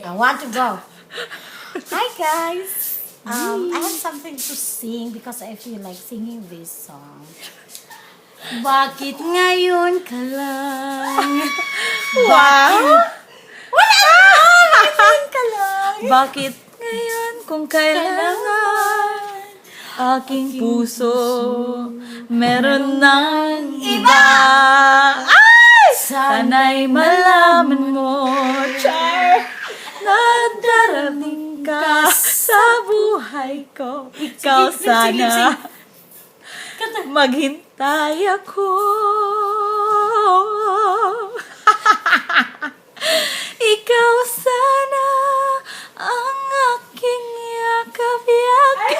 I want to go. Hi guys. I have something to sing because I feel like singing this song. Bakit ngayon ka lang? Wow! Bakit ngayon ka lang? Bakit ngayon kung kailangan aking puso meron ng iba? Ay! Sana'y malaman mo, Char, na darating ka sa buhay ko. Ikaw sana maghintay ako. Ikaw sana ang aking yakap-yakap.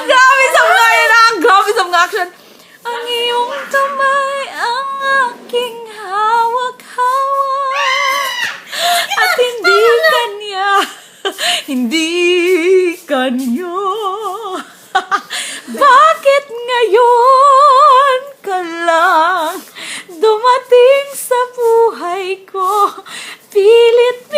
Grabe sa mga yan, grabe sa mga action. Ang iyong kamay ang aking hawak-hawak. At hindi kanya. Bakit ngayon ka lang dumating sa buhay ko? Pilit